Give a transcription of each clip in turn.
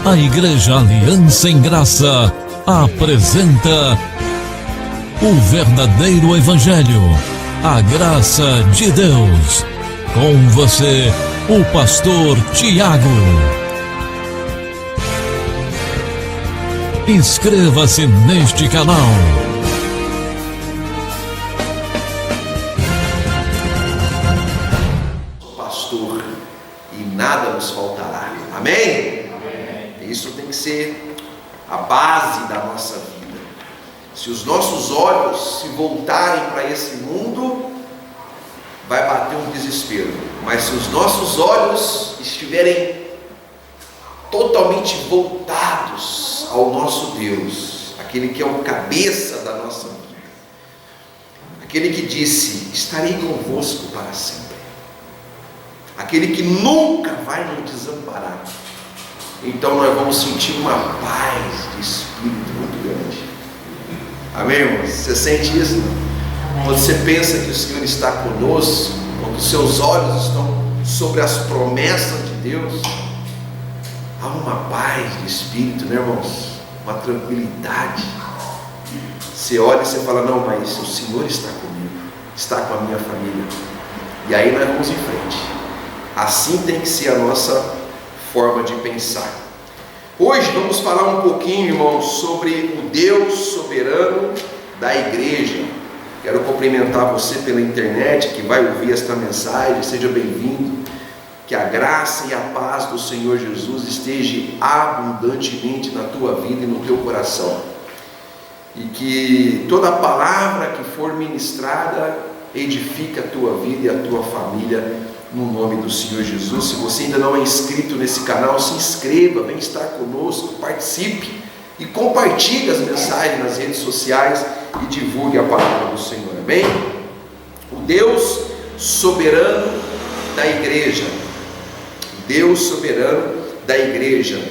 A Igreja Aliança em Graça apresenta o verdadeiro Evangelho, a graça de Deus. Com você, o pastor Tiago. Inscreva-se neste canal. Pastor, e nada nos faltará. Amém? Isso tem que ser a base da nossa vida. Se os nossos olhos se voltarem para esse mundo, vai bater um desespero. Mas se os nossos olhos estiverem totalmente voltados ao nosso Deus, aquele que é o cabeça da nossa vida, aquele que disse: estarei convosco para sempre, aquele que nunca vai nos desamparar, então nós vamos sentir uma paz de espírito muito grande. Amém, irmãos? Você sente isso? Amém. Quando você pensa que o Senhor está conosco, quando os seus olhos estão sobre as promessas de Deus, há uma paz de espírito, né, irmãos? Uma tranquilidade. Você olha e você fala: não, mas o Senhor está comigo, está com a minha família. E aí nós vamos em frente. Assim tem que ser a nossa forma de pensar. Hoje vamos falar um pouquinho, irmãos, sobre o Deus soberano da igreja. Quero cumprimentar você pela internet que vai ouvir esta mensagem. Seja bem-vindo. Que a graça e a paz do Senhor Jesus esteja abundantemente na tua vida e no teu coração, e que toda palavra que for ministrada edifique a tua vida e a tua família, no nome do Senhor Jesus. Se você ainda não é inscrito nesse canal, se inscreva, vem estar conosco, participe e compartilhe as mensagens nas redes sociais e divulgue a palavra do Senhor. Amém? O Deus soberano da igreja. Deus soberano da igreja.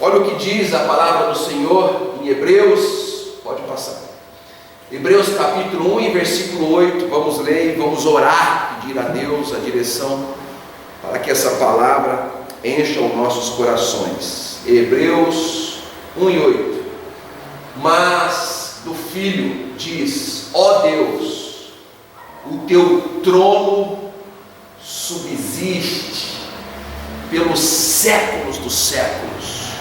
Olha o que diz a palavra do Senhor em Hebreus. Pode passar. Hebreus capítulo 1 e versículo 8. Vamos ler e vamos orar, pedir a Deus a direção para que essa palavra encha os nossos corações. Hebreus 1 e 8. Mas do Filho diz: ó Deus, o teu trono subsiste pelos séculos dos séculos.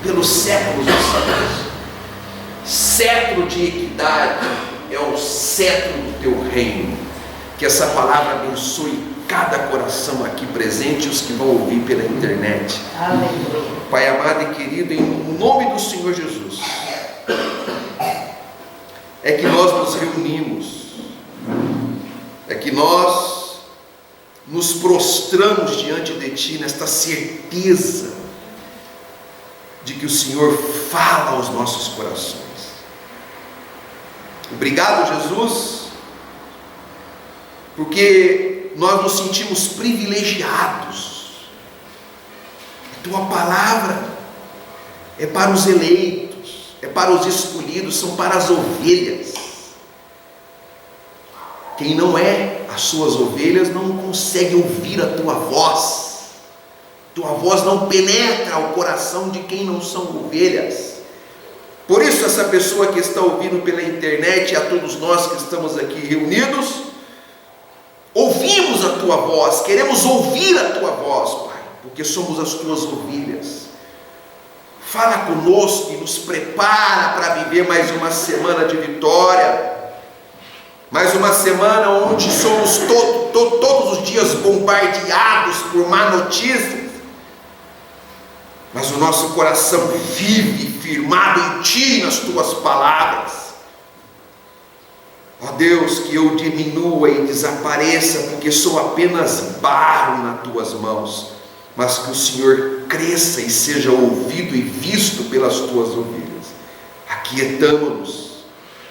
Pelos séculos dos séculos. Cetro de equidade é o cetro do teu reino. Que essa palavra abençoe cada coração aqui presente e os que vão ouvir pela internet. Aleluia. Pai amado e querido, em nome do Senhor Jesus, é que nós nos reunimos, é que nós nos prostramos diante de Ti nesta certeza de que o Senhor fala aos nossos corações. Obrigado, Jesus, porque nós nos sentimos privilegiados. A Tua palavra é para os eleitos, é para os escolhidos, são para as ovelhas. Quem não é as suas ovelhas não consegue ouvir a Tua voz. Tua voz não penetra o coração de quem não são ovelhas. Por isso, essa pessoa que está ouvindo pela internet e a todos nós que estamos aqui reunidos, ouvimos a Tua voz, queremos ouvir a Tua voz, Pai, porque somos as Tuas ovelhas. Fala conosco e nos prepara para viver mais uma semana de vitória, mais uma semana onde somos todos os dias bombardeados por má notícias, mas o nosso coração vive firmado em Ti, nas Tuas palavras. Ó Deus, que eu diminua e desapareça, porque sou apenas barro nas Tuas mãos, mas que o Senhor cresça e seja ouvido e visto pelas Tuas ovelhas. Aquietamo-nos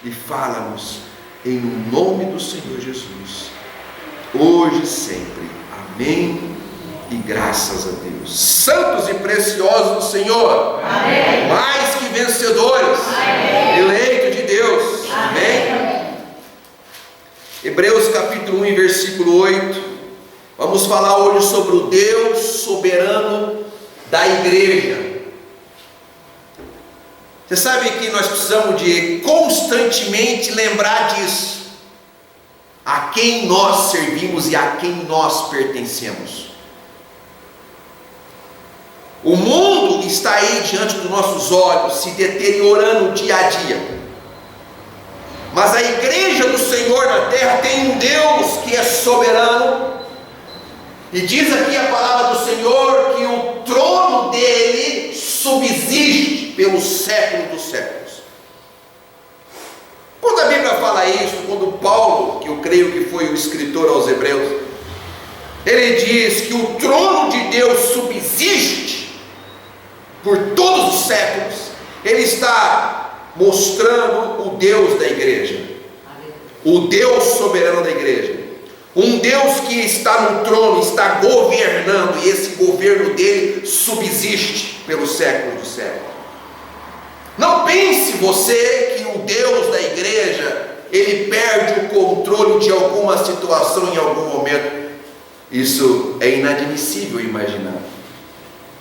e fala-nos em nome do Senhor Jesus, hoje e sempre. Amém. E graças a Deus. Santos e preciosos do Senhor. Amém. Mais que vencedores. Amém. Eleito de Deus. Amém. Amém. Hebreus capítulo 1 e versículo 8. Vamos falar hoje sobre o Deus soberano da igreja. Você sabe que nós precisamos de constantemente lembrar disso. A quem nós servimos e a quem nós pertencemos. O mundo está aí diante dos nossos olhos, se deteriorando dia a dia. Mas a igreja do Senhor na terra tem um Deus que é soberano. E diz aqui a palavra do Senhor que o trono dele subsiste pelos séculos dos séculos. Quando a Bíblia fala isso, quando Paulo, que eu creio que foi o escritor aos Hebreus, ele diz que o trono de Deus subsiste por todos os séculos, ele está mostrando o Deus da igreja, o Deus soberano da igreja, um Deus que está no trono, está governando, e esse governo dele subsiste pelos séculos dos séculos. Não pense você que o Deus da igreja, ele perde o controle de alguma situação em algum momento. Isso é inadmissível imaginar.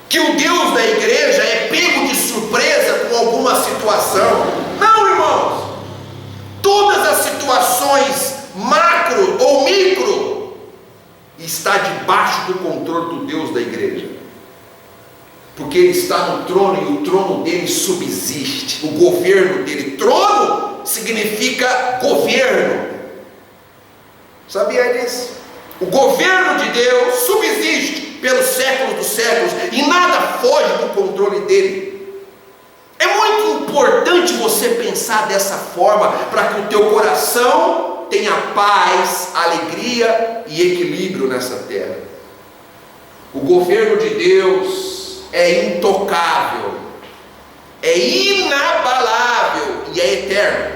Que o Deus da igreja é pego de surpresa com alguma situação. Não, irmãos. Todas as situações, macro ou micro, está debaixo do controle do Deus da igreja. Porque ele está no trono e o trono dele subsiste, o governo dele. Trono significa governo. Sabia disso? O governo de Deus subsiste pelos séculos dos séculos e nada foge do controle dele. É muito importante você pensar dessa forma para que o teu coração tenha paz, alegria e equilíbrio nessa terra. O governo de Deus é intocável, é inabalável e é eterno.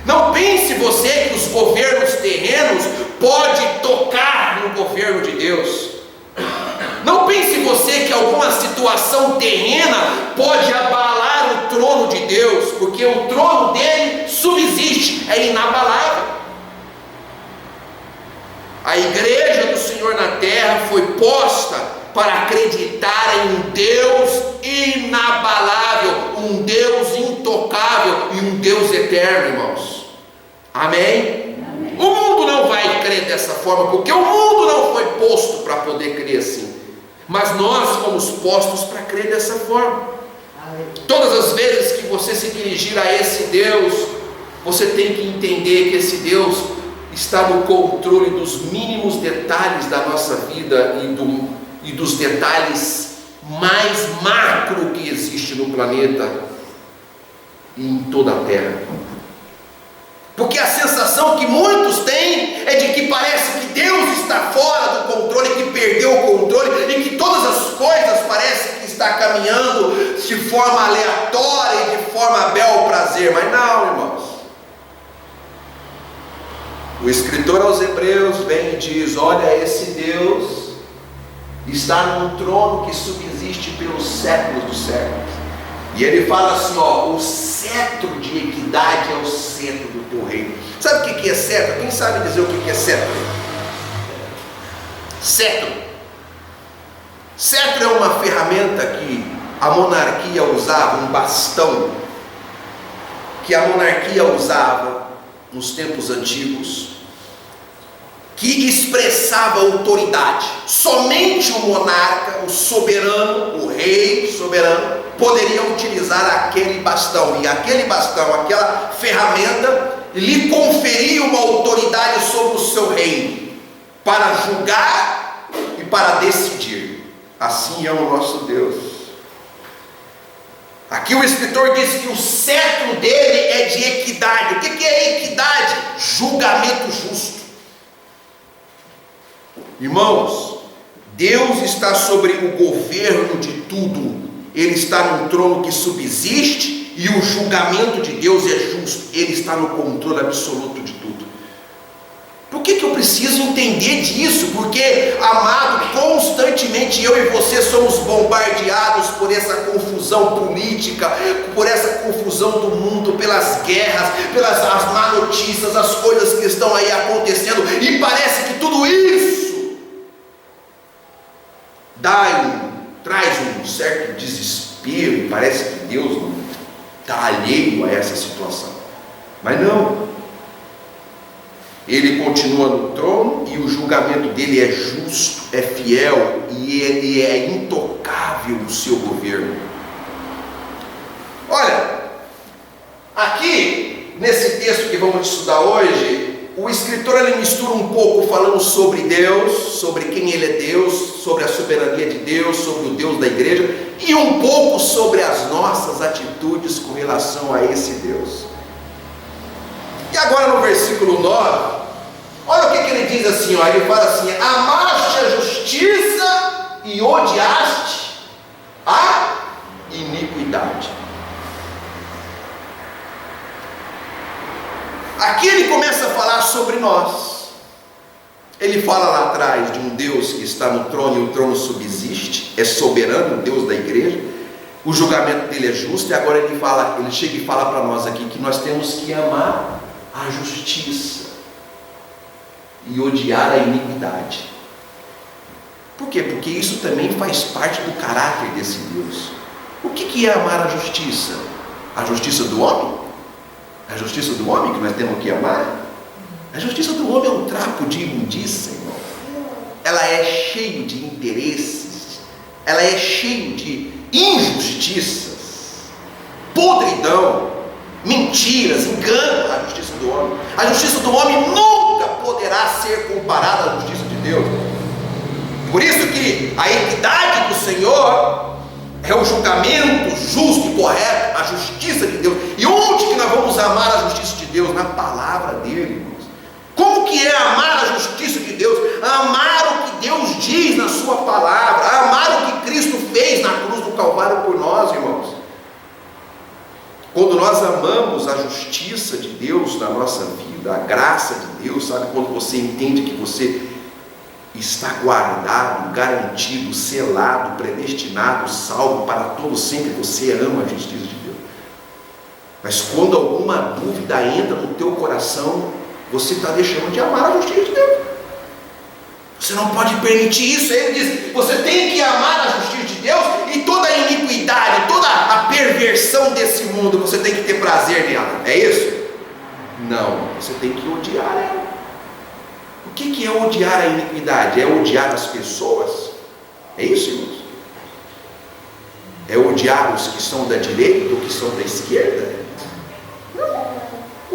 Não pense você que os governos terrenos podem tocar no governo de Deus. Não pense você que alguma situação terrena pode abalar o trono de Deus, porque o trono dele subsiste, é inabalável. A igreja do Senhor na terra foi posta para acreditar em um Deus inabalável, um Deus intocável e um Deus eterno, irmãos. Amém? Amém. O mundo não vai crer dessa forma, porque o mundo não foi posto para poder crer assim. Mas nós fomos postos para crer dessa forma. Amém. Todas as vezes que você se dirigir a esse Deus, você tem que entender que esse Deus está no controle dos mínimos detalhes da nossa vida e dos detalhes mais macro que existe no planeta e em toda a terra. Porque a sensação que muitos têm é de que parece que Deus está fora do controle, que perdeu o controle e que todas as coisas parecem que está caminhando de forma aleatória e de forma a bel prazer. Mas não, irmãos. O escritor aos Hebreus vem e diz: olha, esse Deus está num trono que subsiste pelos séculos dos séculos. E ele fala assim, ó, o cetro de equidade é o cetro do teu reino. Sabe o que é cetro? Quem sabe dizer o que é cetro? Cetro. Cetro é uma ferramenta que a monarquia usava, um bastão que a monarquia usava nos tempos antigos, que expressava autoridade. Somente o monarca, o soberano, o rei soberano, poderia utilizar aquele bastão. E aquele bastão, aquela ferramenta, lhe conferia uma autoridade sobre o seu reino, para julgar e para decidir. Assim é o nosso Deus. Aqui o escritor diz que o cetro dele é de equidade. O que é equidade? Julgamento justo. Irmãos, Deus está sobre o governo de tudo. Ele está num trono que subsiste e o julgamento de Deus é justo. Ele está no controle absoluto de tudo. Por que eu preciso entender disso? Porque, amado, constantemente eu e você somos bombardeados por essa confusão política, por essa confusão do mundo, pelas guerras, pelas as má notícias, as coisas que estão aí acontecendo, e parece que tudo isso traz um certo desespero, parece que Deus não está alheio a essa situação. Mas não. Ele continua no trono e o julgamento dele é justo, é fiel e é intocável o seu governo. Olha, aqui nesse texto que vamos estudar hoje, o escritor ele mistura um pouco falando sobre Deus, sobre quem ele é Deus, sobre a soberania de Deus, sobre o Deus da igreja, e um pouco sobre as nossas atitudes com relação a esse Deus. E agora no versículo 9, olha o que ele diz assim, ó, ele fala assim: amaste a justiça e odiaste a iniquidade. Aqui ele começa a falar sobre nós. Ele fala lá atrás de um Deus que está no trono e o trono subsiste, é soberano, o Deus da igreja, o julgamento dele é justo, e agora ele chega e fala para nós aqui que nós temos que amar a justiça e odiar a iniquidade. Por quê? Porque isso também faz parte do caráter desse Deus. O que é amar a justiça? A justiça do homem? A justiça do homem que nós temos que amar? A justiça do homem é um trapo de imundícia, irmão. Ela é cheia de interesses, ela é cheia de injustiças, podridão, mentiras, engano. A justiça do homem, a justiça do homem nunca poderá ser comparada à justiça de Deus. Por isso que a equidade do Senhor é o julgamento justo e correto, a justiça de Deus. E onde que nós vamos amar a justiça de Deus? Na palavra dele, irmãos. Como que é amar a justiça de Deus? Amar o que Deus diz na sua palavra, amar o que Cristo fez na cruz do Calvário por nós, irmãos. Quando nós amamos a justiça de Deus na nossa vida, a graça de Deus, sabe, quando você entende que você está guardado, garantido, selado, predestinado, salvo para todo sempre, você ama a justiça de Deus. Mas quando alguma dúvida entra no teu coração, você está deixando de amar a justiça de Deus. Você não pode permitir isso. Ele diz: você tem que amar a justiça de Deus, e toda a iniquidade, toda a perversão desse mundo, você tem que ter prazer nela. É isso? Não, você tem que odiar ela. O que é odiar a iniquidade? É odiar as pessoas? É isso, irmãos? É odiar os que são da direita ou que são da esquerda? Não.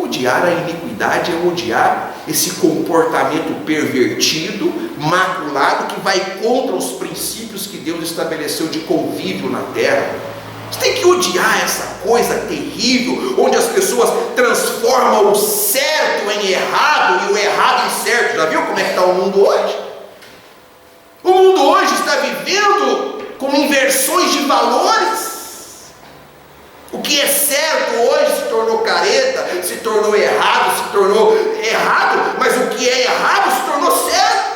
Odiar a iniquidade é odiar esse comportamento pervertido, maculado, que vai contra os princípios que Deus estabeleceu de convívio na terra. Você tem que odiar essa coisa terrível, onde as pessoas transformam o certo em errado e o errado em certo. Já viu como é que está o mundo hoje? O mundo hoje está vivendo com inversões de valores. O que é certo hoje se tornou careta, se tornou errado, mas o que é errado se tornou certo.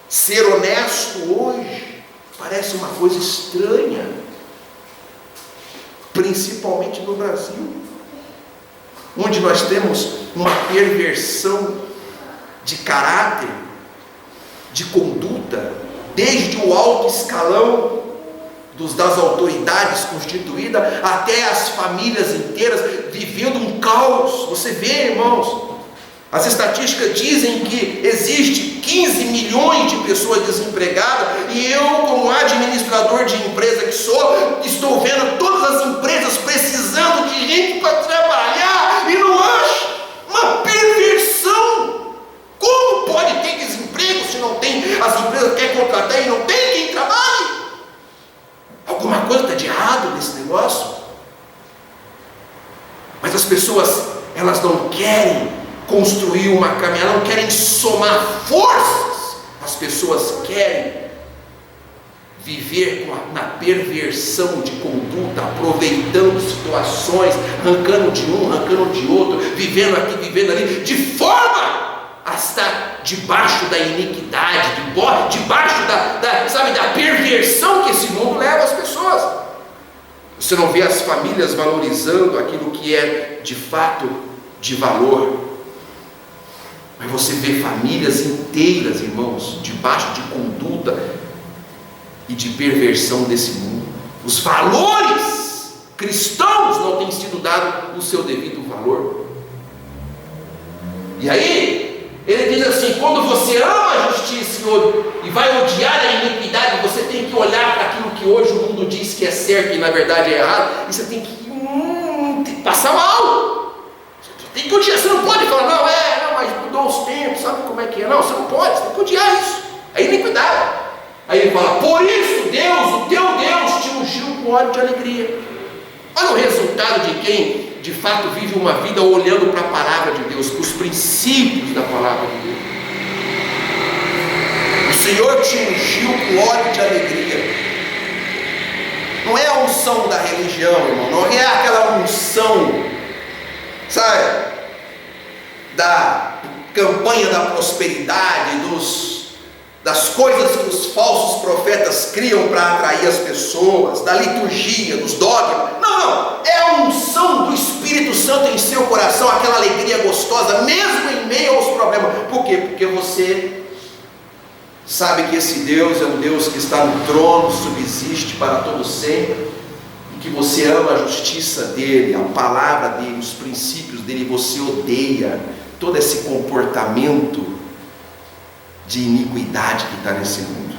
Ser honesto hoje parece uma coisa estranha, principalmente no Brasil, onde nós temos uma perversão de caráter, de conduta, desde o alto escalão das autoridades constituídas até as famílias inteiras, vivendo um caos. Você vê, irmãos, as estatísticas dizem que existe 15 milhões de pessoas desempregadas, e eu, como administrador de empresa que sou, estou vendo todas as empresas precisando de gente para trabalhar e não acho. Uma perversão. Como pode ter desemprego se não tem? As empresas querem contratar e não tem quem trabalhe. Alguma coisa está de errado nesse negócio. Mas as pessoas, elas não querem construir uma caminhada, não querem somar forças. As pessoas querem viver na perversão de conduta, aproveitando situações, arrancando de um, arrancando de outro, vivendo aqui, vivendo ali, de forma a estar debaixo da iniquidade, debaixo da perversão que esse mundo leva as pessoas. Você não vê as famílias valorizando aquilo que é de fato de valor. Mas você vê famílias inteiras, irmãos, debaixo de conduta e de perversão desse mundo. Os valores cristãos não têm sido dados o seu devido valor. E aí, ele diz assim: quando você ama a justiça e vai odiar a iniquidade, você tem que olhar para aquilo que hoje o mundo diz que é certo e na verdade é errado, e você tem que passar mal. Você tem que odiar. Você não pode falar, não, mas mudou os tempos, sabe como é que é? Não, você não pode, você tem que odiar isso. É iniquidade. Aí ele fala: por isso Deus, o teu Deus, te ungiu com óleo de alegria. Olha o resultado de quem de fato vive uma vida olhando para a palavra de Deus, para os princípios da palavra de Deus. O Senhor te ungiu com óleo de alegria. Não é a unção da religião, irmão, não é aquela unção, sabe, da campanha da prosperidade, das coisas que os falsos profetas criam para atrair as pessoas, da liturgia, dos dogmas. Não, é a unção do Espírito Santo em seu coração, aquela alegria gostosa, mesmo em meio aos problemas. Por quê? Porque você sabe que esse Deus é um Deus que está no trono, subsiste para todo sempre, e que você ama a justiça dele, a palavra dele, os princípios dele, e você odeia todo esse comportamento de iniquidade que está nesse mundo.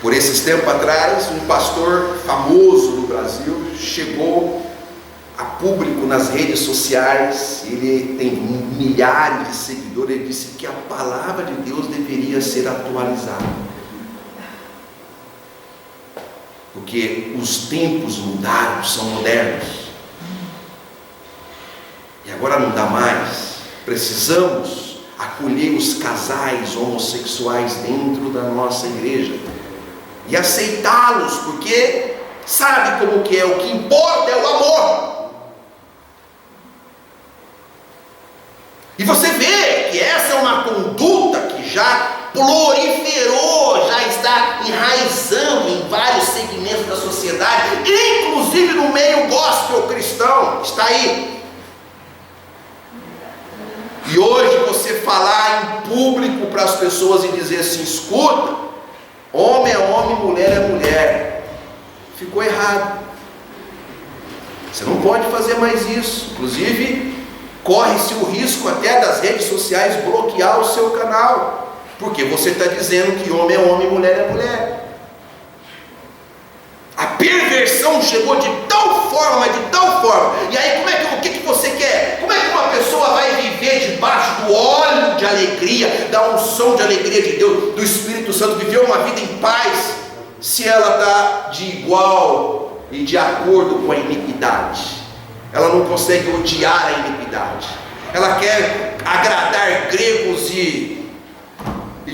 Por esses tempos atrás, um pastor famoso no Brasil chegou a público nas redes sociais, ele tem milhares de seguidores, ele disse que a palavra de Deus deveria ser atualizada, porque os tempos mudaram, são modernos, e agora não dá mais. Precisamos acolher os casais homossexuais dentro da nossa igreja e aceitá-los, porque sabe como que é, o que importa é o amor. E você vê que essa é uma conduta que já proliferou, já está enraizando em vários segmentos da sociedade, inclusive no meio gospel cristão, está aí. E hoje você falar em público para as pessoas e dizer assim: escuta, homem é homem, mulher é mulher, ficou errado. Você não pode fazer mais isso. Inclusive, corre-se o risco até das redes sociais bloquear o seu canal, porque você está dizendo que homem é homem, mulher é mulher. A perversão chegou de tal forma, mas de tal forma. E aí o que você quer? Como é que uma pessoa vai viver debaixo do óleo de alegria, da unção de alegria de Deus, do Espírito Santo, viver uma vida em paz, se ela está de igual e de acordo com a iniquidade? Ela não consegue odiar a iniquidade. Ela quer agradar gregos e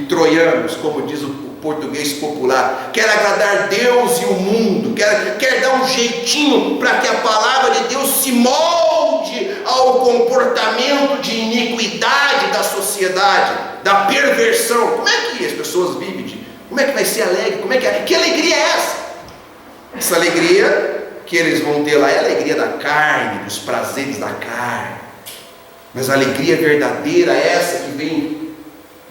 troianos, como diz o português popular, quer agradar Deus e o mundo, quer dar um jeitinho para que a palavra de Deus se molde ao comportamento de iniquidade da sociedade, da perversão. Como é que as pessoas vivem? Como é que vai ser alegre? Que alegria é essa? Essa alegria que eles vão ter lá é a alegria da carne, dos prazeres da carne. Mas a alegria verdadeira é essa que vem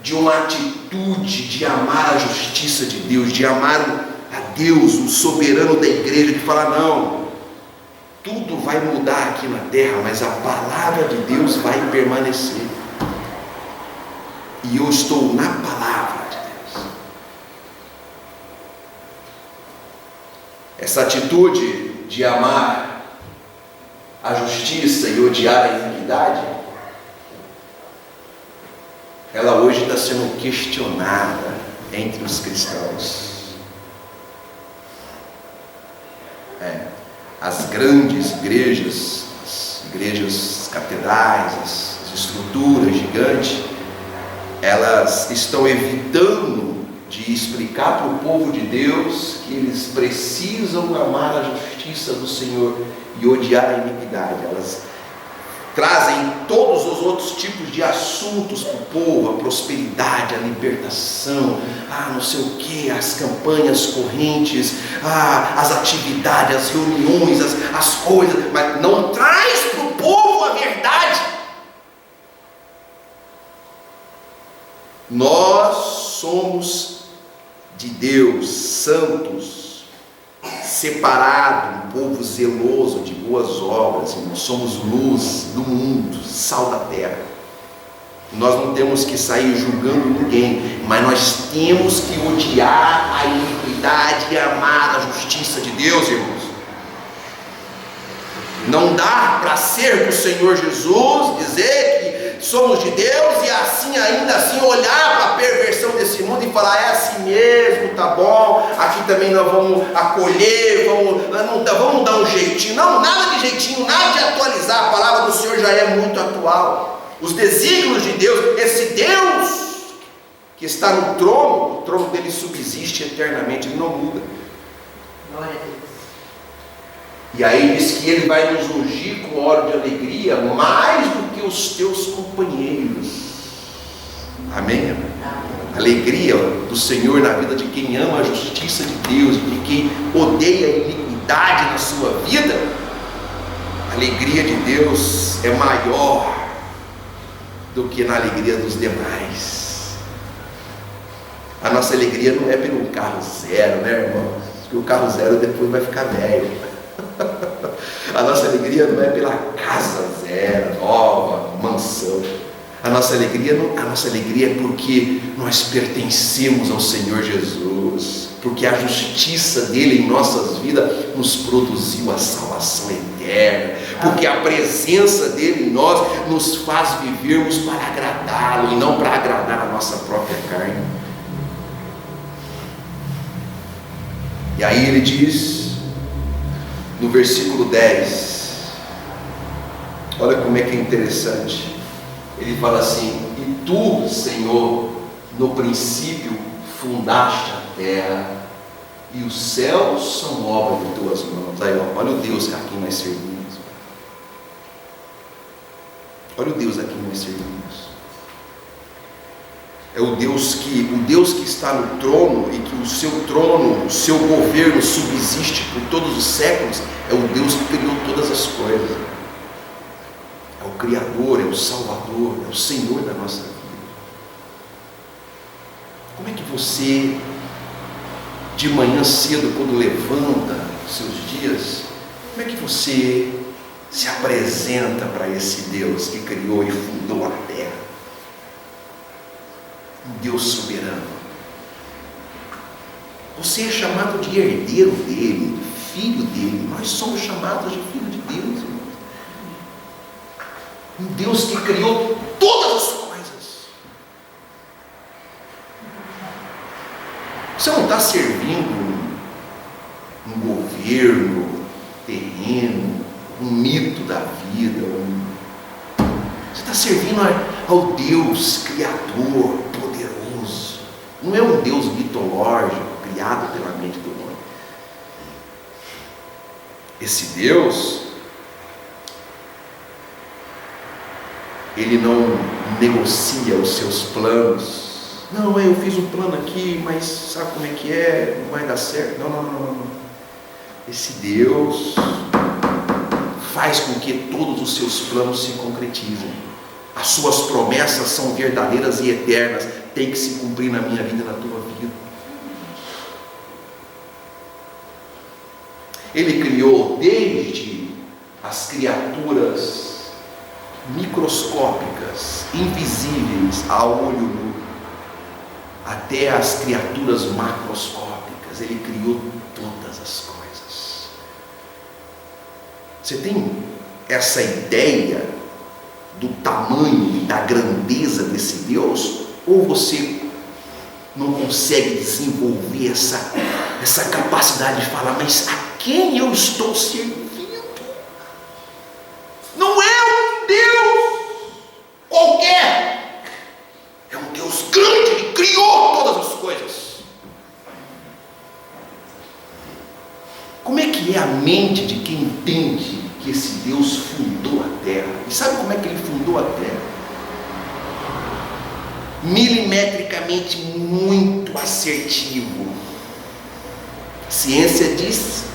de uma atitude de amar a justiça de Deus, de amar a Deus, o soberano da igreja, de falar: não, tudo vai mudar aqui na terra, mas a palavra de Deus vai permanecer, e eu estou na palavra de Deus. Essa atitude de amar a justiça e odiar a iniquidade, ela hoje está sendo questionada entre os cristãos. As grandes igrejas, as igrejas catedrais, as estruturas gigantes, elas estão evitando de explicar para o povo de Deus que eles precisam amar a justiça do Senhor e odiar a iniquidade. Elas trazem todos os outros tipos de assuntos para o povo: a prosperidade, a libertação, não sei o que, as campanhas correntes, as atividades, as reuniões, as coisas, mas não traz para o povo a verdade. Nós somos de Deus, santos, separado, um povo zeloso de boas obras, irmãos. Somos luz do mundo, sal da terra. Nós não temos que sair julgando ninguém, mas nós temos que odiar a iniquidade e amar a justiça de Deus, irmãos. Não dá para ser do Senhor Jesus, dizer que somos de Deus e assim, ainda assim, olhar para a perversão desse mundo e falar: é assim mesmo, tá bom, aqui também nós vamos acolher, vamos dar um jeitinho. Não, nada de jeitinho, nada de atualizar. A palavra do Senhor já é muito atual. Os desígnios de Deus, esse Deus que está no trono, o trono dele subsiste eternamente, ele não muda. Glória a Deus. E aí diz que ele vai nos ungir com óleo de alegria, mais do que os teus companheiros. Amém? Alegria do Senhor na vida de quem ama a justiça de Deus, de quem odeia a iniquidade na sua vida. A alegria de Deus é maior do que na alegria dos demais. A nossa alegria não é pelo carro zero, né, irmãos? Porque o carro zero depois vai ficar velho. A nossa alegria não é pela casa zero, nova, mansão. A nossa alegria é porque nós pertencemos ao Senhor Jesus, porque a justiça dele em nossas vidas nos produziu a salvação eterna, porque a presença dele em nós nos faz vivermos para agradá-lo e não para agradar a nossa própria carne. E aí ele diz no versículo 10, olha como é que é interessante. Ele fala assim: e tu, Senhor, no princípio fundaste a terra, e os céus são obra de tuas mãos. Aí, olha o Deus a quem nós servimos. Olha o Deus a quem nós servimos. É o Deus que está no trono, e que o seu trono, o seu governo subsiste por todos os séculos. É o Deus que criou todas as coisas. É o Criador, é o Salvador, é o Senhor da nossa vida. Como é que você, de manhã cedo, quando levanta os seus dias, como é que você se apresenta para esse Deus que criou e fundou a terra? Um Deus soberano. Você é chamado de herdeiro dele, filho dele. Nós somos chamados de filho de Deus, irmão. Um Deus que criou todas as coisas. Você não está servindo um governo terreno, um mito da vida. Você está servindo ao Deus Criador, poderoso. Não é um Deus mitológico, criado pela mente do homem. Esse Deus, ele não negocia os seus planos. Não, eu fiz um plano aqui, mas sabe como é que é? Não vai dar certo. Não. Esse Deus faz com que todos os seus planos se concretizem. As suas promessas são verdadeiras e eternas. Tem que se cumprir na minha vida e na tua vida. Ele criou desde as criaturas microscópicas, invisíveis a olho nu, até as criaturas macroscópicas. Ele criou todas as coisas. Você tem essa ideia do tamanho e da grandeza desse Deus? Ou você não consegue desenvolver essa capacidade de falar: mas a quem eu estou servindo? Não é um Deus qualquer, é um Deus grande, Ele criou todas as coisas. Como é que é a mente de quem entende que esse Deus fundou a terra? E sabe como é que Ele fundou a terra? Milimetricamente muito assertivo. A ciência diz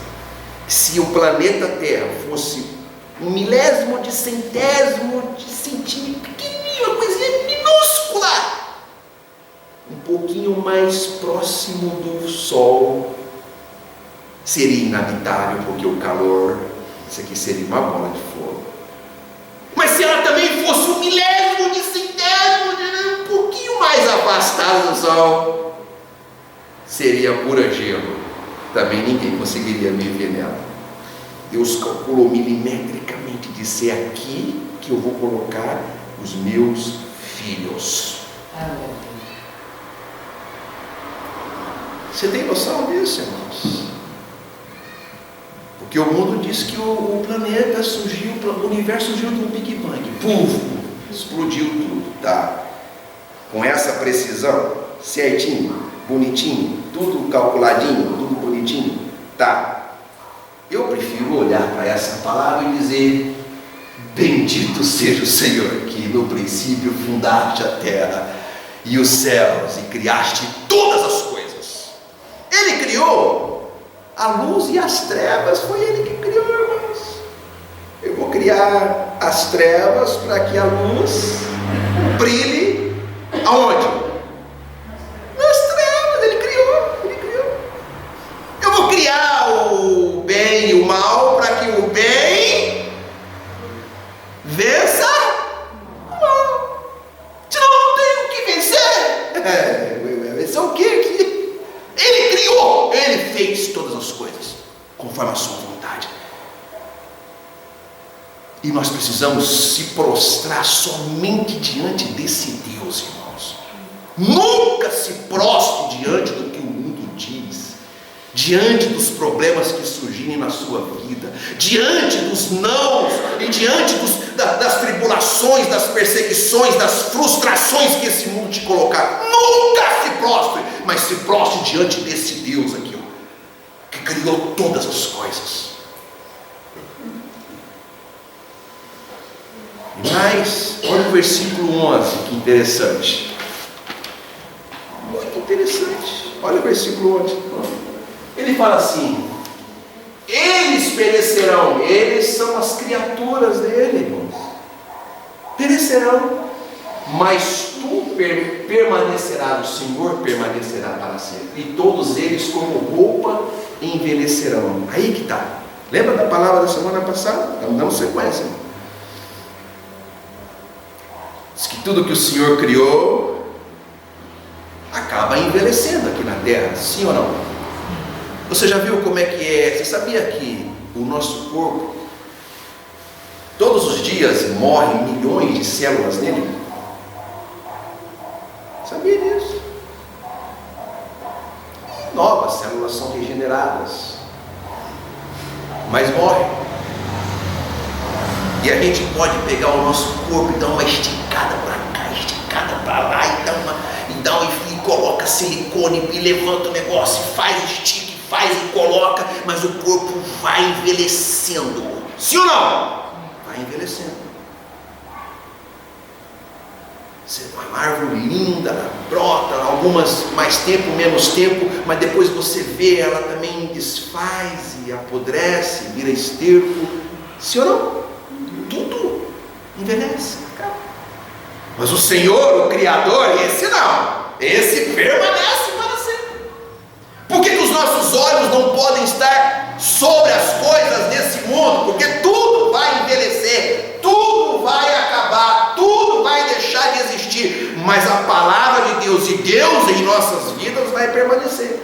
que se o planeta Terra fosse um milésimo de centésimo de centímetro, pequenininho, uma coisinha minúscula, um pouquinho mais próximo do Sol, seria inabitável, porque o calor, isso aqui seria uma bola de fogo. Mas se ela também fosse um milésimo de centésimo, um pouquinho mais afastada do Sol, seria pura gelo. Também ninguém conseguiria viver nela. Deus calculou milimetricamente, disse: é aqui que eu vou colocar os meus filhos. Você tem noção disso, irmãos? Porque o mundo diz que o planeta surgiu, o universo surgiu de um Big Bang, puf, explodiu tudo, tá? Com essa precisão, certinho, bonitinho, tudo calculadinho, tudo bonitinho, tá? Eu prefiro olhar para essa palavra e dizer: bendito seja o Senhor, que no princípio fundaste a terra e os céus e criaste todas as coisas. Ele criou a luz e as trevas, foi Ele que criou, irmãos. Eu vou criar as trevas para que a luz brilhe aonde? Nas trevas. Ele criou. Eu vou criar o bem e o mal para que o bem vença o mal. Senão eu não tenho o que vencer. Vencer o que aqui? Ele criou, Ele fez todas as coisas conforme a sua vontade. E nós precisamos se prostrar somente diante desse Deus, irmãos. Nunca se prostre diante do que o mundo diz, diante dos problemas que surgirem na sua vida, diante dos nãos e diante das tribulações, das perseguições, das frustrações que esse mundo te colocar. Nunca se prostre, mas se prostre diante desse Deus aqui, ó, que criou todas as coisas. Mas, olha o versículo 11, que interessante. Muito interessante. Olha o versículo 11. Ele fala assim: eles perecerão. Eles são as criaturas dele, irmãos. Perecerão. Mas tu permanecerás, o Senhor permanecerá para sempre. E todos eles como roupa envelhecerão. Aí que está. Lembra da palavra da semana passada? Estamos dando sequência. Diz que tudo que o Senhor criou acaba envelhecendo aqui na terra, sim ou não? Você já viu como é que é? Você sabia que o nosso corpo, todos os dias morrem milhões de células nele? Sabia disso? E novas células são regeneradas, mas morrem. E a gente pode pegar o nosso corpo e dar uma esticada para cá, esticada para lá, e coloca silicone, e levanta o negócio, e faz, estica, faz e coloca, mas o corpo vai envelhecendo. Sim ou não? Vai envelhecendo. Você é uma árvore linda, ela brota, algumas mais tempo, menos tempo, mas depois você vê, ela também desfaz e apodrece, vira esterco. Sim ou não? Tudo envelhece, acaba. Mas o Senhor, o Criador, esse não. Esse permanece para sempre. Por que os nossos olhos não podem estar sobre as coisas desse mundo? Porque tudo vai envelhecer, tudo vai acabar, tudo vai deixar de existir. Mas a palavra de Deus e Deus em nossas vidas vai permanecer.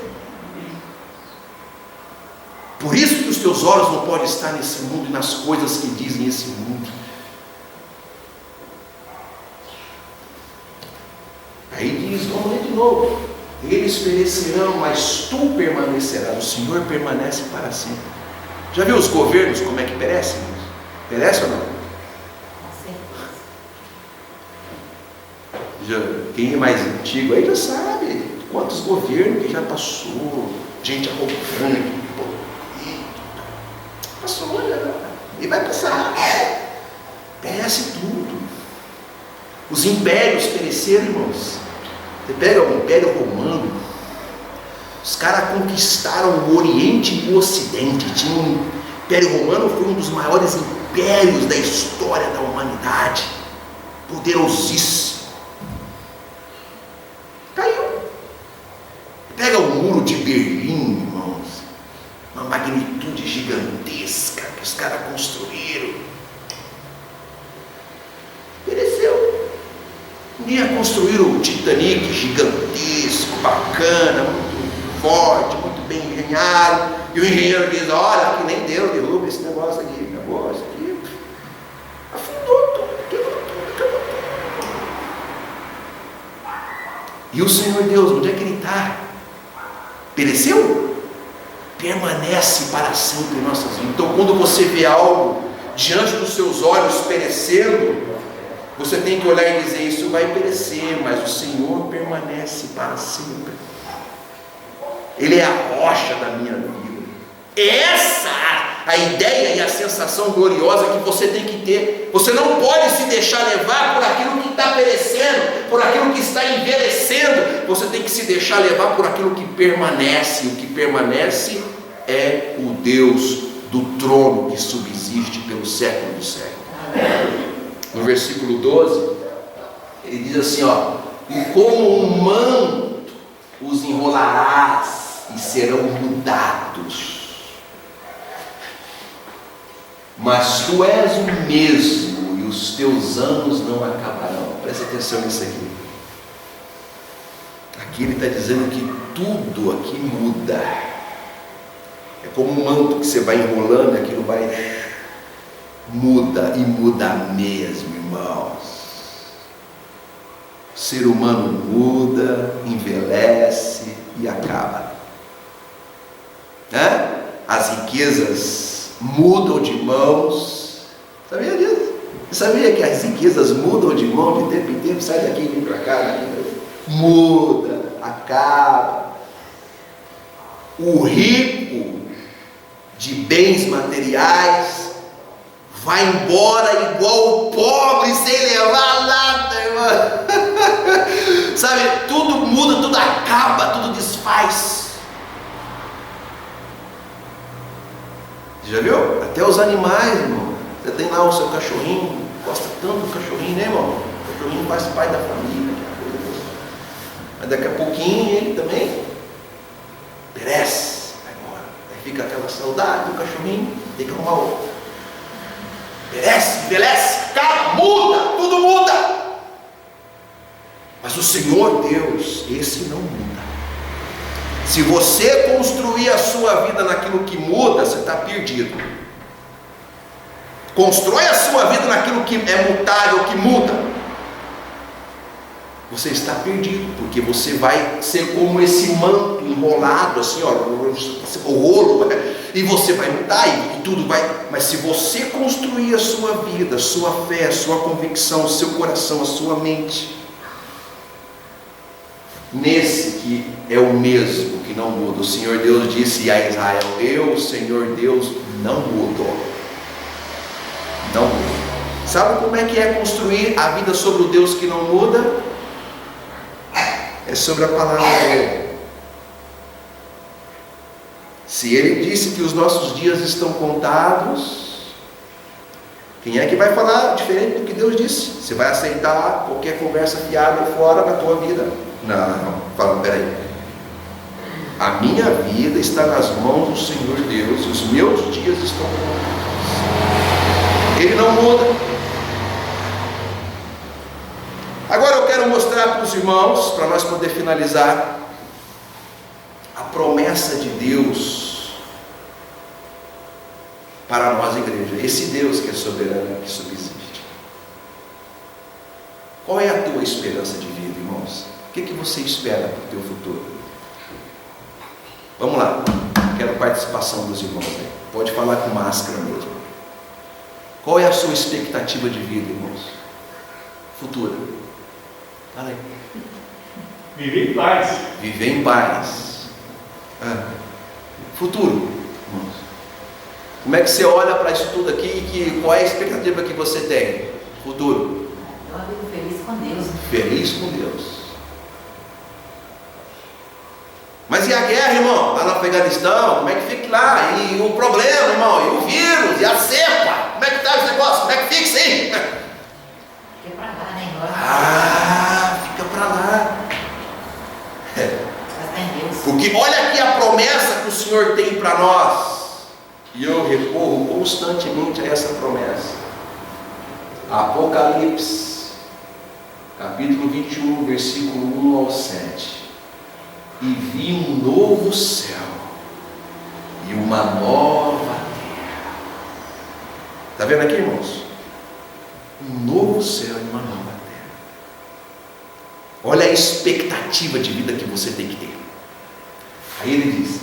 Por isso que os teus olhos não podem estar nesse mundo e nas coisas que dizem esse mundo. Aí diz, vamos ler de novo: eles perecerão, mas tu permanecerás. O Senhor permanece para sempre. Já viu os governos como é que perecem? Perece ou não? Quem é mais antigo aí já sabe quantos governos que já passou, gente arrogante, passou, e vai passar. Perece tudo. Os impérios pereceram, irmãos. Você pega o Império Romano, os caras conquistaram o Oriente e o Ocidente, tinham Império Romano foi um dos maiores impérios da história da humanidade, poderosíssimo. Caiu. Pega o muro de Berlim, irmãos, uma magnitude gigantesca que os caras construíram. Pereceu. Um dia construíram o Titanic, gigantesco, bacana, muito forte, muito bem engenhado. E o engenheiro diz: olha, que nem deu, derruba esse negócio aqui, acabou isso aqui. Afundou tudo, quebrou tudo, acabou tudo. E o Senhor Deus, onde é que Ele está? Pereceu? Permanece para sempre em nossas vidas. Então, quando você vê algo diante dos seus olhos perecendo, você tem que olhar e dizer: isso vai perecer, mas o Senhor permanece para sempre. Ele é a rocha da minha vida. Essa a ideia e a sensação gloriosa que você tem que ter. Você não pode se deixar levar por aquilo que está perecendo, por aquilo que está envelhecendo. Você tem que se deixar levar por aquilo que permanece. O que permanece é o Deus do trono que subsiste pelo século dos séculos. No versículo 12, ele diz assim, ó: e como um manto os enrolarás e serão mudados. Mas tu és o mesmo e os teus anos não acabarão. Presta atenção nisso aqui. Aqui ele está dizendo que tudo aqui muda. É como um manto que você vai enrolando e aquilo vai... muda, e muda mesmo, irmãos. O ser humano muda, envelhece e acaba. As riquezas mudam de mãos. Sabia disso? Você sabia que as riquezas mudam de mão de tempo em tempo? Sai daqui, vem para cá, daqui. Muda, acaba. O rico de bens materiais vai embora igual o pobre, sem levar nada, irmão. Sabe, tudo muda, tudo acaba, tudo desfaz. Já viu? Até os animais, irmão. Você tem lá o seu cachorrinho, gosta tanto do cachorrinho, né, irmão? O cachorrinho faz parte da família, mas daqui a pouquinho ele também perece, vai embora. Aí fica aquela saudade do cachorrinho, tem que arrumar outro. Perece, envelhece, acaba, muda, tudo muda. Mas o Senhor Deus, esse não muda. Se você construir a sua vida naquilo que muda, você está perdido. Constrói a sua vida naquilo que é mutável, que muda. Você está perdido, porque você vai ser como esse manto enrolado, assim, ó, o rolo, e você vai mudar, e tudo vai. Mas se você construir a sua vida, a sua fé, a sua convicção, o seu coração, a sua mente, nesse que é o mesmo, que não muda. O Senhor Deus disse a Israel: eu, o Senhor Deus, não mudo. Não mudo. Sabe como é que é construir a vida sobre o Deus que não muda? É sobre a palavra dele. Se ele disse que os nossos dias estão contados, quem é que vai falar diferente do que Deus disse? Você vai aceitar qualquer conversa fiada fora da tua vida? Não, fala, peraí. A minha vida está nas mãos do Senhor Deus, e os meus dias estão contados. Ele não muda. Agora eu quero mostrar para os irmãos, para nós poder finalizar, a promessa de Deus para nós, igreja. Esse Deus que é soberano, que subsiste. Qual é a tua esperança de vida, irmãos? O que você espera para o teu futuro? Vamos lá, quero a participação dos irmãos aí. Pode falar com máscara mesmo. Qual é a sua expectativa de vida, irmãos? Futura. Fala aí. Viver em paz. Viver em paz. Futuro, irmãos. Como é que você olha para isso tudo aqui? Qual é a expectativa que você tem? Futuro. Eu vivo feliz com Deus. Feliz com Deus. Mas e a guerra, irmão, lá no Afeganistão? Como é que fica lá? E o problema, irmão, e o vírus, e a cepa? Como é que tá esse negócio? Como é que fica isso aí? Fica pra lá, né? Agora. Ah, fica pra lá. Mas tem Deus. Porque olha aqui a promessa que o Senhor tem para nós. E eu recorro constantemente a essa promessa. Apocalipse, capítulo 21, versículo 1 ao 7. E vi um novo céu e uma nova terra. Está vendo aqui, irmãos? Um novo céu e uma nova terra. Olha a expectativa de vida que você tem que ter. Aí ele diz: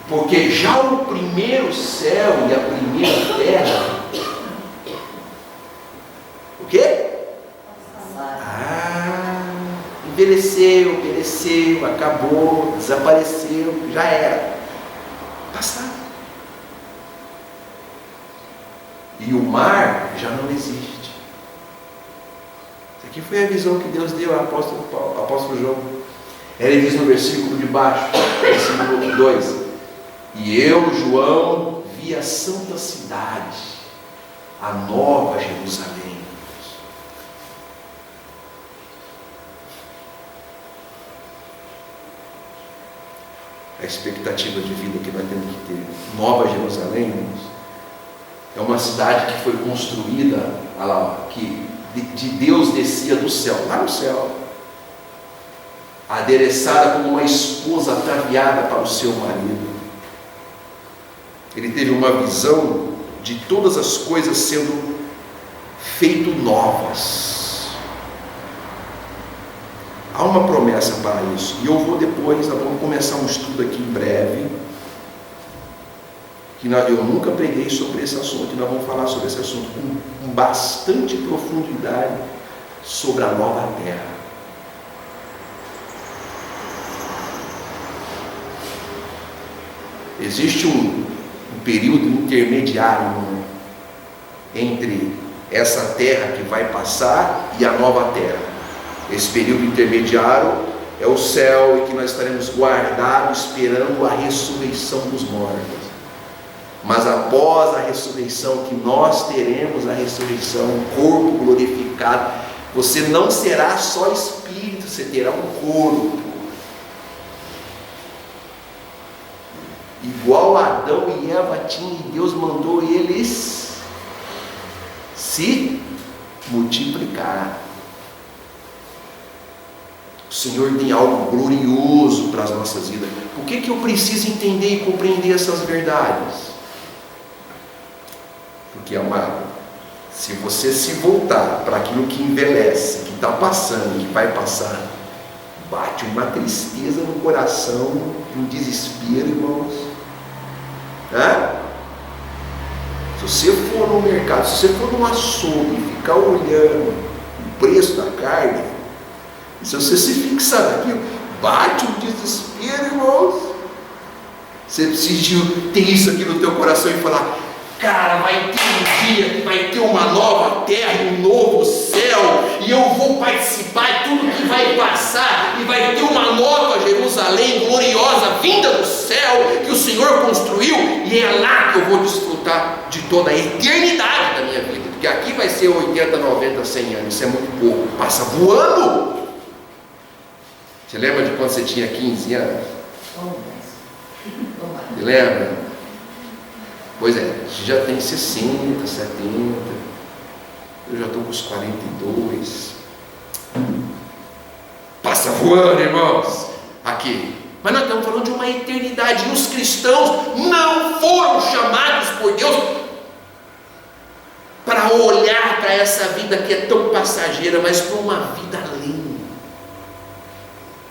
porque já o primeiro céu e a primeira terra, o quê? Envelheceu, pereceu, acabou, desapareceu, já era. Passado. E o mar já não existe. Isso aqui foi a visão que Deus deu ao apóstolo João. Ele diz no versículo de baixo, versículo 2: e eu, João, vi a santa cidade, a nova Jerusalém. A expectativa de vida que nós temos que ter. Nova Jerusalém, irmãos, é uma cidade que foi construída, olha lá, que de Deus descia do céu, lá no céu, adereçada como uma esposa ataviada para o seu marido. Ele teve uma visão de todas as coisas sendo feito novas. Há uma promessa para isso. E eu vou depois, nós vamos começar um estudo aqui em breve, que eu nunca preguei sobre esse assunto, e nós vamos falar sobre esse assunto com bastante profundidade, sobre a nova terra. Existe um período intermediário entre essa terra que vai passar e a nova terra. Esse período intermediário é o céu em que nós estaremos guardados esperando a ressurreição dos mortos. Mas após a ressurreição, que nós teremos a ressurreição, um corpo glorificado, você não será só espírito, você terá um corpo. Igual Adão e Eva tinham, e Deus mandou eles se multiplicar. O Senhor tem algo glorioso para as nossas vidas. Por que eu preciso entender e compreender essas verdades? Porque se você se voltar para aquilo que envelhece, que está passando, que vai passar, bate uma tristeza no coração, um desespero, irmãos. Se você for no mercado, se você for num açougue e ficar olhando o preço da carne, se você se fixar naquilo, bate um desespero, irmãos. Você precisa ter isso aqui no teu coração e falar: cara, vai ter um dia que vai ter uma nova terra e um novo céu, e eu vou participar de tudo que vai passar, e vai ter uma nova Jerusalém gloriosa vinda do céu que o Senhor construiu, e é lá que eu vou desfrutar de toda a eternidade da minha vida. Porque aqui vai ser 80, 90, 100 anos, isso é muito pouco, passa voando. Você lembra de quando você tinha 15 anos? Você lembra? Pois é, você já tem 60, 70, eu já estou com os 42. Passa voando, irmãos, aqui. Mas nós estamos falando de uma eternidade, e os cristãos não foram chamados por Deus para olhar para essa vida que é tão passageira, mas para uma vida além.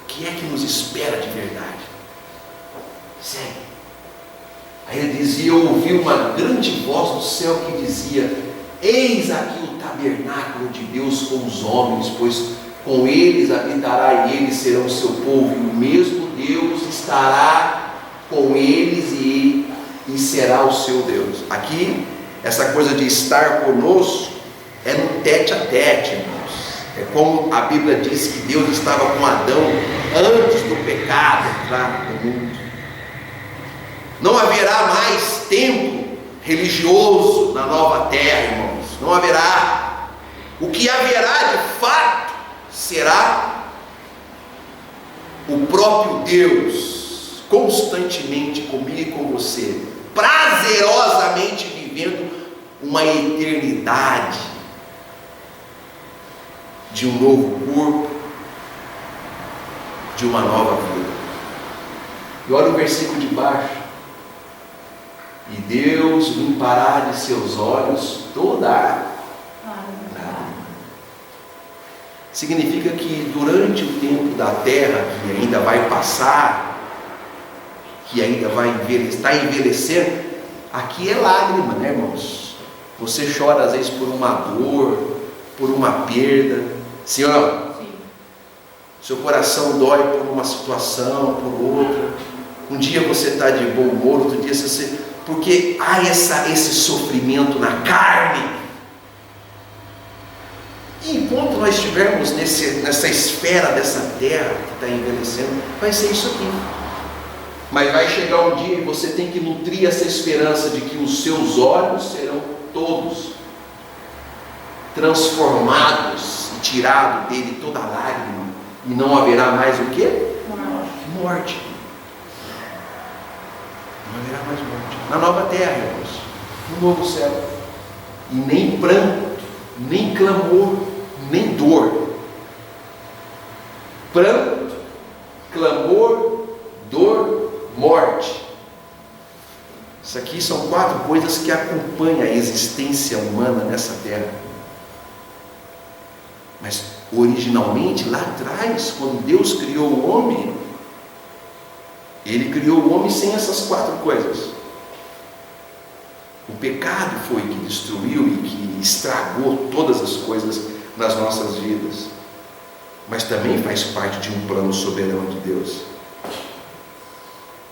O que é que nos espera de verdade? Sério. Aí ele dizia: eu ouvi uma grande voz do céu que dizia: eis aqui o tabernáculo de Deus com os homens, pois com eles habitará e eles serão seu povo, e o mesmo Deus estará com eles e será o seu Deus. Aqui, essa coisa de estar conosco é no tete a tete, irmãos. É como a Bíblia diz que Deus estava com Adão antes do pecado entrar no mundo. Não haverá mais templo religioso na nova terra, irmãos. Não haverá. O que haverá de fato será o próprio Deus constantemente comigo e com você, prazerosamente vivendo uma eternidade de um novo corpo, de uma nova vida. E olha o versículo de baixo. E Deus limpará de seus olhos toda a lágrima. Significa que durante o tempo da terra, que ainda vai passar, que ainda vai está envelhecendo, aqui é lágrima, né, irmãos? Você chora às vezes por uma dor, por uma perda, sim ou não? Sim. Seu coração dói por uma situação, por outra. Um dia você está de bom humor, outro dia você... Porque há esse sofrimento na carne. E enquanto nós estivermos nessa esfera dessa terra que está envelhecendo, vai ser isso aqui. Mas vai chegar um dia e você tem que nutrir essa esperança de que os seus olhos serão todos transformados e tirado dele toda a lágrima, e não haverá mais o quê? Morte. Não haverá mais morte. Na nova terra, irmãos, no novo céu. E nem pranto, nem clamor, nem dor. Pranto, clamor, dor, morte. Isso aqui são 4 coisas que acompanham a existência humana nessa terra. Mas originalmente, lá atrás, quando Deus criou o homem, Ele criou o homem sem essas 4 coisas. O pecado foi que destruiu e que estragou todas as coisas nas nossas vidas. Mas também faz parte de um plano soberano de Deus.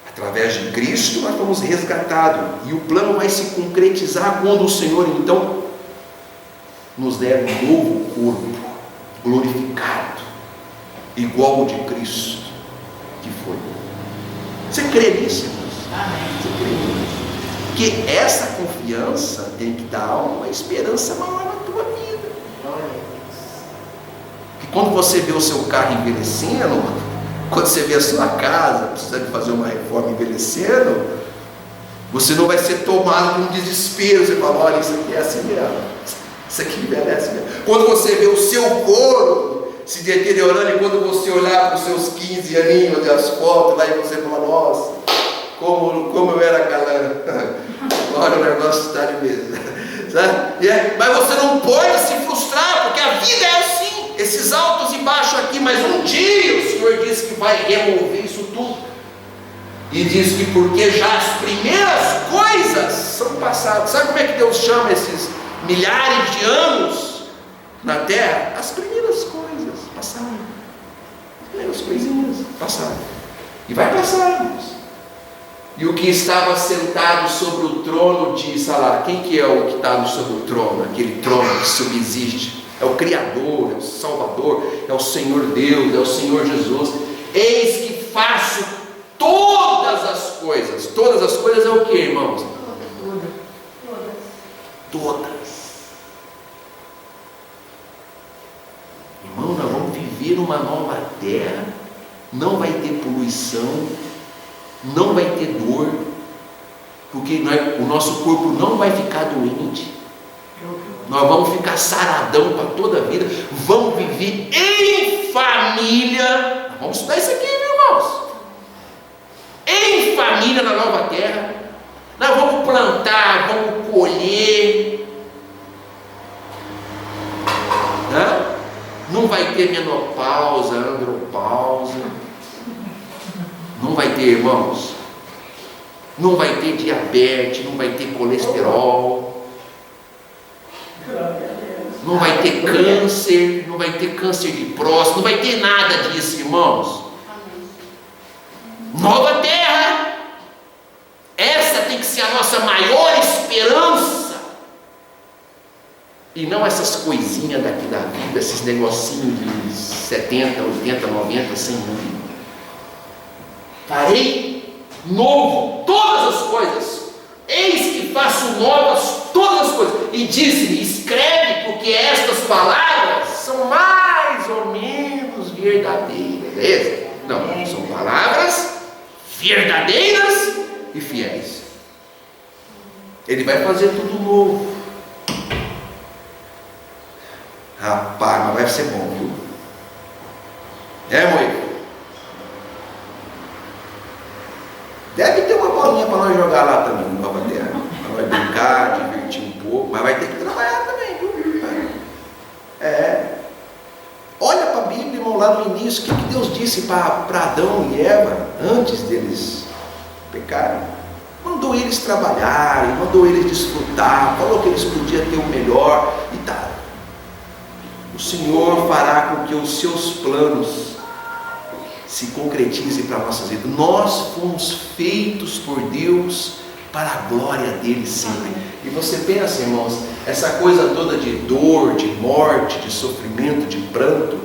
Através de Cristo nós fomos resgatados, e o plano vai se concretizar quando o Senhor então nos der um novo corpo glorificado, igual ao de Cristo que foi. Você crê nisso, irmãos? Amém. Você crê nisso? Porque essa confiança tem que dar uma esperança maior na tua vida. Porque quando você vê o seu carro envelhecendo, quando você vê a sua casa precisando fazer uma reforma envelhecendo, você não vai ser tomado por um desespero. Você fala, olha, isso aqui é assim mesmo, isso aqui envelhece mesmo. Quando você vê o seu couro se deteriorando, e quando você olhar para os seus 15 aninhos das fotos lá, e você fala, nossa, como eu era galã, agora o negócio está de mesa. Mas você não pode se frustrar, porque a vida é assim, esses altos e baixos aqui. Mas um dia o Senhor disse que vai remover isso tudo, e diz que porque já as primeiras coisas são passadas. Sabe como é que Deus chama esses milhares de anos na terra? As primeiras coisas passaram, as primeiras coisinhas passaram, e vai passar, irmãos. E o que estava sentado sobre o trono disse, lá, quem que é o que está sobre o trono? Aquele trono que subsiste. É o Criador, é o Salvador, é o Senhor Deus, é o Senhor Jesus. Eis que faço todas as coisas. Todas as coisas é o que, irmãos? Todas. Irmão, nós vamos viver uma nova terra. Não vai ter poluição, não vai ter dor, porque o nosso corpo não vai ficar doente. Nós vamos ficar saradão para toda a vida. Vamos viver em família. Vamos estudar isso aqui, meus irmãos. Em família na nova terra. Nós vamos plantar, vamos colher. Não vai ter menopausa, andropausa. Não vai ter, irmãos. Não vai ter diabetes, não vai ter colesterol. Não vai ter câncer, não vai ter câncer de próstata, não vai ter nada disso, irmãos. Nova terra. Essa tem que ser a nossa maior esperança. E não essas coisinhas daqui da vida, esses negocinhos de 70, 80, 90, 100 anos. Farei novo todas as coisas. Eis que faço novas todas as coisas. E disse-me: escreve, porque estas palavras são mais ou menos verdadeiras. Beleza? Não, são palavras verdadeiras e fiéis. Ele vai fazer tudo novo. Rapaz, mas vai ser bom, viu? Moico? Deve ter uma bolinha para nós jogar lá também, no Nova Terra. Para nós brincar, divertir um pouco, mas vai ter que trabalhar também, viu? Olha para a Bíblia, irmão, lá no início, o que Deus disse para Adão e Eva, antes deles pecarem? Mandou eles trabalharem, mandou eles desfrutar, falou que eles podiam ter o melhor e tal. O Senhor fará com que os seus planos se concretizem para a nossa vida. Nós fomos feitos por Deus para a glória dele sempre. E você pensa, irmãos, essa coisa toda de dor, de morte, de sofrimento, de pranto,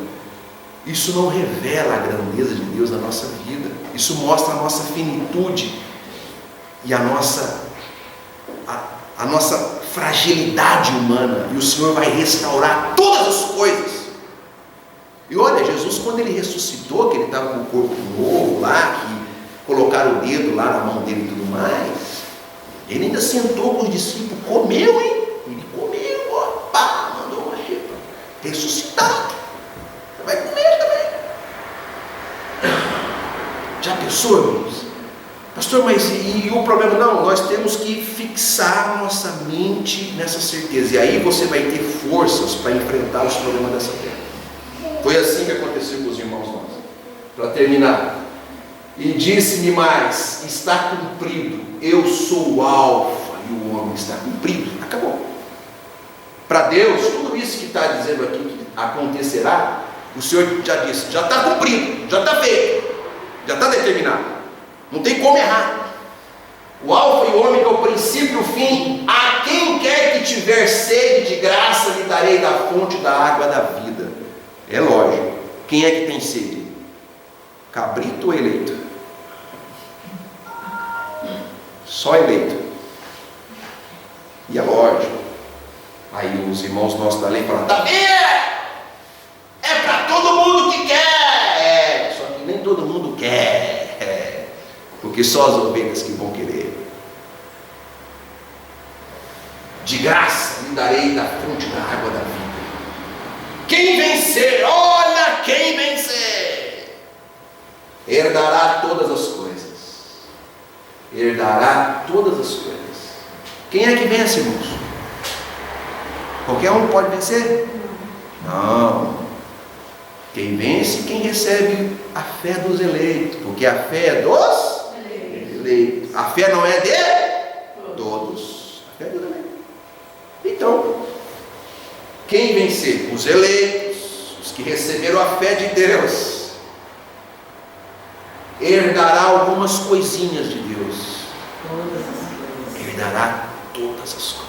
isso não revela a grandeza de Deus na nossa vida. Isso mostra a nossa finitude e a nossa fragilidade humana. E o Senhor vai restaurar todas as coisas. E olha, Jesus, quando ele ressuscitou, que ele estava com o corpo novo lá, que colocaram o dedo lá na mão dele e tudo mais, ele ainda sentou com os discípulos, comeu, hein? Ele comeu, ó, pá, mandou uma xepa, ressuscitado. Você vai comer também. Já pensou, irmãos? Pastor, mas e o problema? Não, nós temos que fixar nossa mente nessa certeza. E aí você vai ter forças para enfrentar os problemas dessa terra. Foi assim que aconteceu com os irmãos nossos. Para terminar, e disse-me mais: está cumprido, eu sou o alfa e o ômega. Está cumprido, acabou. Para Deus, tudo isso que está dizendo aqui que acontecerá, o Senhor já disse, já está cumprido, já está feito, já está determinado, não tem como errar. O alfa e o ômega, o princípio e o fim. A quem quer que tiver sede de graça, lhe darei da fonte da água da vida. É lógico, quem é que tem sede? Cabrito ou eleito? Só eleito. E é lógico. Aí os irmãos nossos da lei falam: tá vendo? É para todo mundo que quer. Só que nem todo mundo quer. Porque só as ovelhas que vão querer. De graça lhe darei da fonte da água da vida. Quem vencer, olha quem vencer, herdará todas as coisas. Herdará todas as coisas. Quem é que vence, irmãos? Qualquer um pode vencer? Não. Quem vence, quem recebe a fé dos eleitos. Porque a fé é dos eleitos. A fé não é de todos. A fé é dos eleitos. Então, quem vencer? Os eleitos, os que receberam a fé de Deus, herdará algumas coisinhas de Deus. Herdará todas as coisas.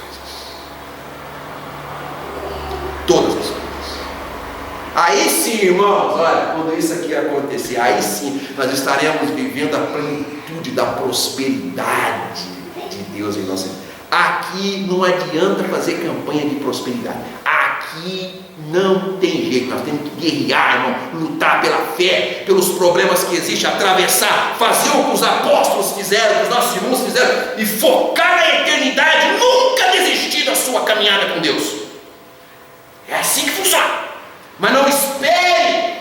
Todas as coisas. Aí sim, irmãos, olha, quando isso aqui acontecer, aí sim nós estaremos vivendo a plenitude da prosperidade de Deus em nossa vida. Aqui não adianta fazer campanha de prosperidade. Aqui não tem jeito. Nós temos que guerrear, irmão, lutar pela fé, pelos problemas que existem, atravessar, fazer o que os apóstolos fizeram, o que os nossos irmãos fizeram, e focar na eternidade, nunca desistir da sua caminhada com Deus. É assim que funciona. Mas não espere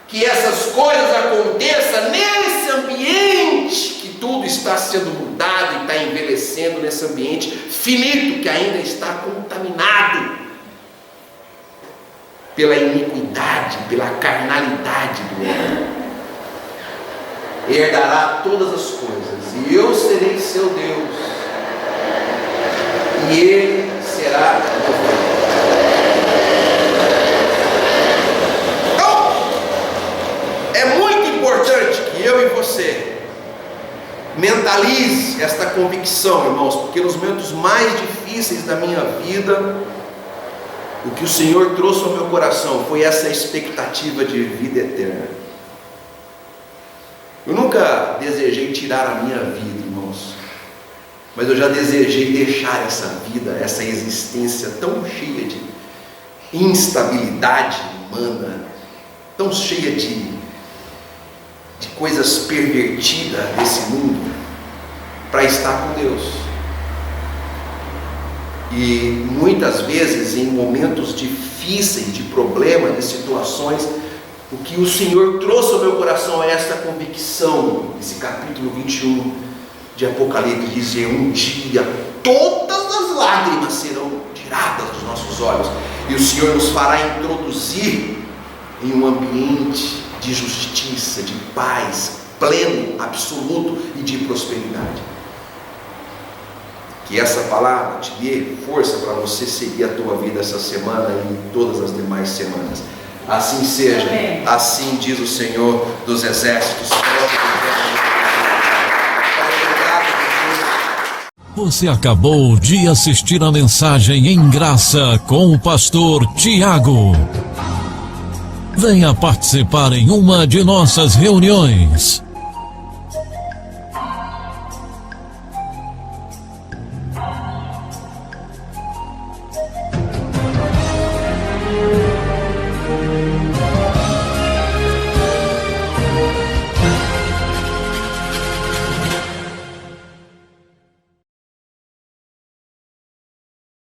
que essas coisas aconteçam nesse ambiente que tudo está sendo mudado e está envelhecendo, nesse ambiente finito que ainda está contaminado pela iniquidade, pela carnalidade do homem. Herdará todas as coisas, e eu serei seu Deus, e ele será meu filho. É muito importante que eu e você mentalize esta convicção, irmãos, porque nos momentos mais difíceis da minha vida, o que o Senhor trouxe ao meu coração foi essa expectativa de vida eterna. Eu nunca desejei tirar a minha vida, irmãos, mas eu já desejei deixar essa vida, essa existência tão cheia de instabilidade humana, tão cheia de coisas pervertidas desse mundo, para estar com Deus. E muitas vezes, em momentos difíceis, de problemas, de situações, o que o Senhor trouxe ao meu coração é esta convicção. Esse capítulo 21 de Apocalipse diz: um dia todas as lágrimas serão tiradas dos nossos olhos, e o Senhor nos fará introduzir em um ambiente de justiça, de paz, pleno, absoluto e de prosperidade. Que essa palavra te dê força para você seguir a tua vida essa semana e todas as demais semanas. Assim seja. Amém. Assim diz o Senhor dos Exércitos. Você acabou de assistir a mensagem em graça com o pastor Tiago. Venha participar em uma de nossas reuniões.